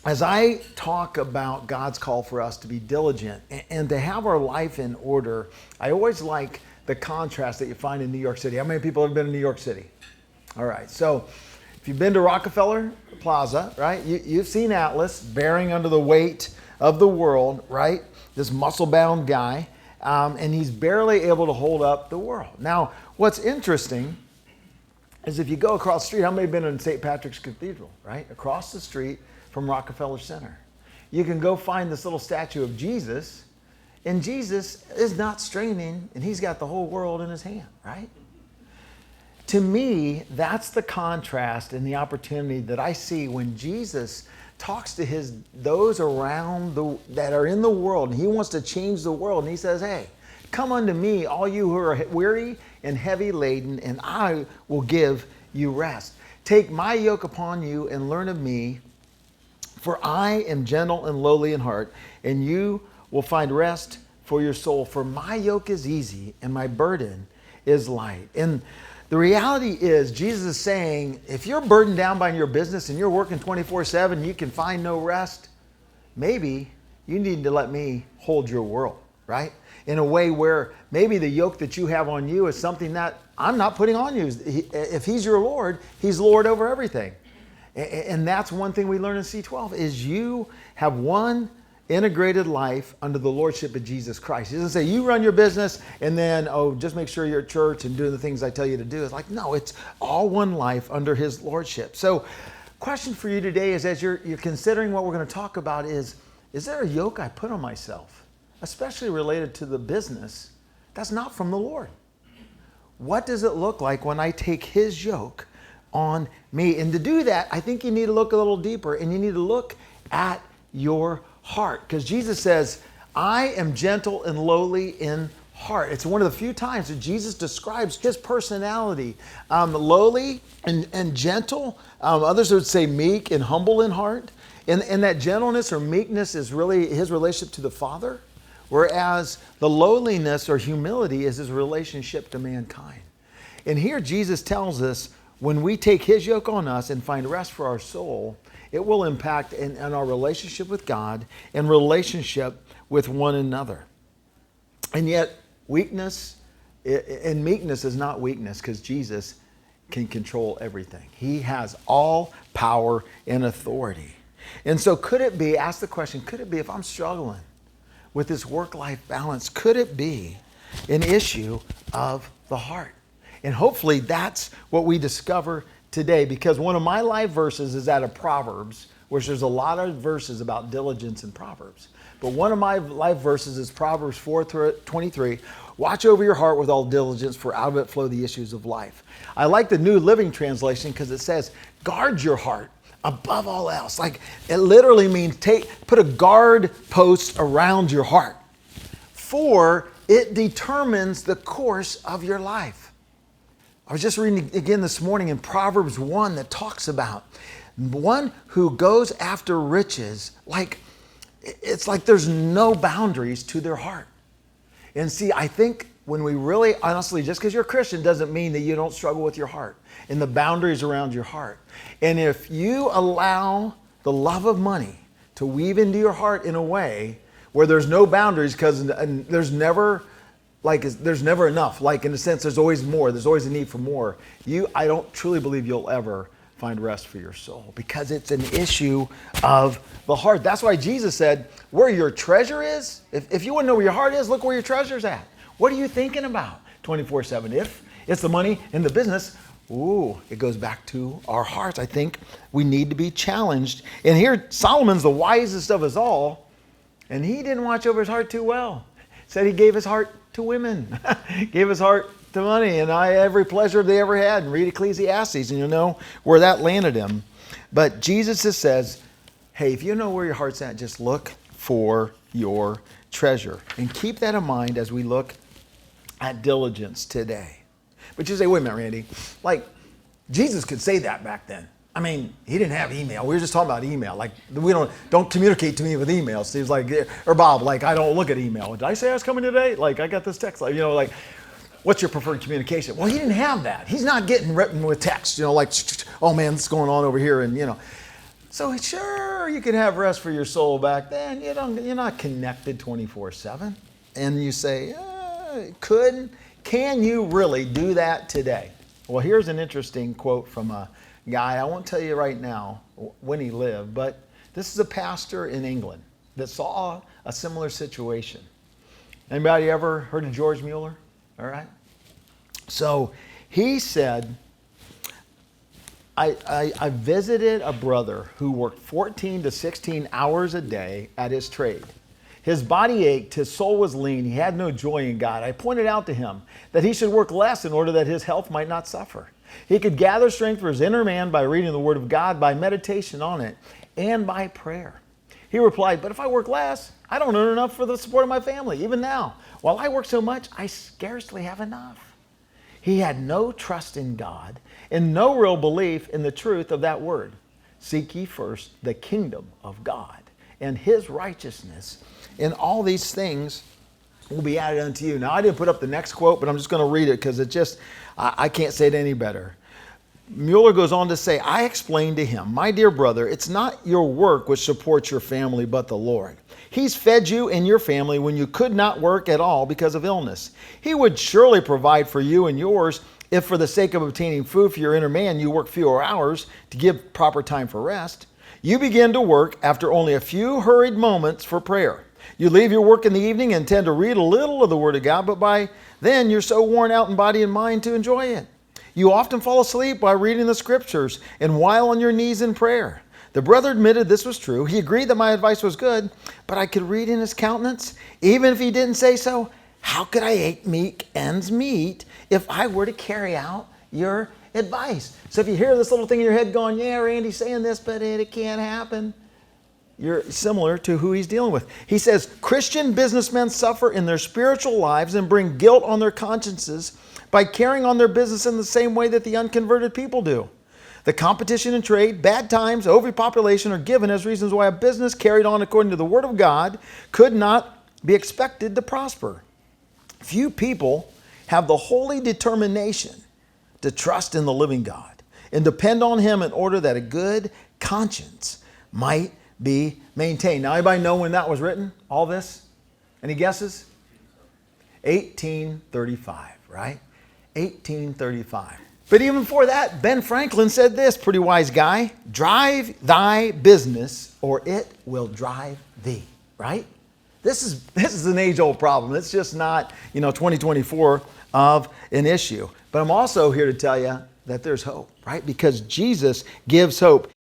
as I talk about God's call for us to be diligent and to have our life in order, I always like the contrast that you find in New York City. How many people have been in New York City? All right, so if you've been to Rockefeller Plaza, right, you've seen Atlas bearing under the weight of the world, right? This muscle-bound guy, and he's barely able to hold up the world. Now, what's interesting is if you go across the street, how many have been in St. Patrick's Cathedral, right? Across the street from Rockefeller Center. You can go find this little statue of Jesus, and Jesus is not straining, and he's got the whole world in his hand, right? To me, that's the contrast and the opportunity that I see when Jesus talks to those around that are in the world, and he wants to change the world, and he says, hey, come unto me, all you who are weary and heavy laden, and I will give you rest. Take my yoke upon you and learn of me, for I am gentle and lowly in heart, and you will find rest for your soul. For my yoke is easy and my burden is light. And the reality is, Jesus is saying, if you're burdened down by your business and you're working 24/7, you can find no rest, maybe you need to let me hold your world, right? In a way where maybe the yoke that you have on you is something that I'm not putting on you. If he's your Lord, he's Lord over everything. And that's one thing we learn in C12 is you have one integrated life under the lordship of Jesus Christ. He doesn't say you run your business and then, just make sure you're at church and doing the things I tell you to do. It's like, no, it's all one life under his lordship. So question for you today is, as you're considering what we're going to talk about, is there a yoke I put on myself, especially related to the business, that's not from the Lord? What does it look like when I take his yoke on me? And to do that, I think you need to look a little deeper, and you need to look at your heart, because Jesus says, I am gentle and lowly in heart. It's one of the few times that Jesus describes his personality, lowly and gentle. Others would say meek and humble in heart. And that gentleness or meekness is really his relationship to the Father, whereas the lowliness or humility is his relationship to mankind. And here Jesus tells us, when we take his yoke on us and find rest for our soul, it will impact in our relationship with God and relationship with one another. And yet, weakness and meekness is not weakness, because Jesus can control everything. He has all power and authority. And so could it be, ask the question, could it be, if I'm struggling with this work-life balance, could it be an issue of the heart? And hopefully that's what we discover today, because one of my life verses is out of Proverbs, which there's a lot of verses about diligence in Proverbs. But one of my life verses is Proverbs 4:23. Watch over your heart with all diligence, for out of it flow the issues of life. I like the New Living Translation because it says, guard your heart above all else. Like, it literally means put a guard post around your heart, for it determines the course of your life. I was just reading again this morning in Proverbs 1 that talks about one who goes after riches, it's like there's no boundaries to their heart. And see, I think when we really, honestly, just because you're a Christian doesn't mean that you don't struggle with your heart and the boundaries around your heart. And if you allow the love of money to weave into your heart in a way where there's no boundaries, because there's never enough. Like, in a sense, there's always more. There's always a need for more. I don't truly believe you'll ever find rest for your soul, because it's an issue of the heart. That's why Jesus said, where your treasure is, if you want to know where your heart is, look where your treasure's at. What are you thinking about 24/7? If it's the money and the business, it goes back to our hearts. I think we need to be challenged. And here, Solomon's the wisest of us all, and he didn't watch over his heart too well. Said he gave his heart to women, gave his heart to money, and every pleasure they ever had. And read Ecclesiastes, and you'll know where that landed him. But Jesus just says, hey, if you know where your heart's at, just look for your treasure. And keep that in mind as we look at diligence today. But you say, wait a minute, Randy, Jesus could say that back then. I mean, he didn't have email. We were just talking about email. Like, we don't communicate to me with email. Steve's like, or Bob, I don't look at email. Did I say I was coming today? I got this text. What's your preferred communication? Well, he didn't have that. He's not getting written with text. Oh man, this is going on over here, and So sure, you can have rest for your soul back then. You're not connected 24/7. And you say, can you really do that today? Well, here's an interesting quote from a guy. I won't tell you right now when he lived, but this is a pastor in England that saw a similar situation. Anybody ever heard of George Mueller? All right. So he said, I visited a brother who worked 14 to 16 hours a day at his trade. His body ached, his soul was lean, he had no joy in God. I pointed out to him that he should work less in order that his health might not suffer. He could gather strength for his inner man by reading the Word of God, by meditation on it, and by prayer. He replied, but if I work less, I don't earn enough for the support of my family. Even now, while I work so much, I scarcely have enough. He had no trust in God and no real belief in the truth of that word. Seek ye first the kingdom of God and his righteousness, and all these things will be added unto you. Now, I didn't put up the next quote, but I'm just going to read it because I can't say it any better. Mueller goes on to say, I explained to him, my dear brother, it's not your work which supports your family, but the Lord. He's fed you and your family when you could not work at all because of illness. He would surely provide for you and yours if for the sake of obtaining food for your inner man, you work fewer hours to give proper time for rest. You begin to work after only a few hurried moments for prayer. You leave your work in the evening and tend to read a little of the Word of God, but by then you're so worn out in body and mind to enjoy it. You often fall asleep while reading the scriptures and while on your knees in prayer. The brother admitted this was true. He agreed that my advice was good, but I could read in his countenance, even if he didn't say so, how could I make ends meet if I were to carry out your advice? So if you hear this little thing in your head going, yeah, Randy's saying this, but it can't happen, you're similar to who he's dealing with. He says, Christian businessmen suffer in their spiritual lives and bring guilt on their consciences by carrying on their business in the same way that the unconverted people do. The competition in trade, bad times, overpopulation are given as reasons why a business carried on according to the Word of God could not be expected to prosper. Few people have the holy determination to trust in the living God and depend on Him in order that a good conscience might be maintained. Now, anybody know when that was written, all this? Any guesses? 1835, right? 1835. But even before that, Ben Franklin said this, pretty wise guy, drive thy business or it will drive thee, right? This is an age-old problem. It's just not, 2024 of an issue. But I'm also here to tell you that there's hope, right? Because Jesus gives hope.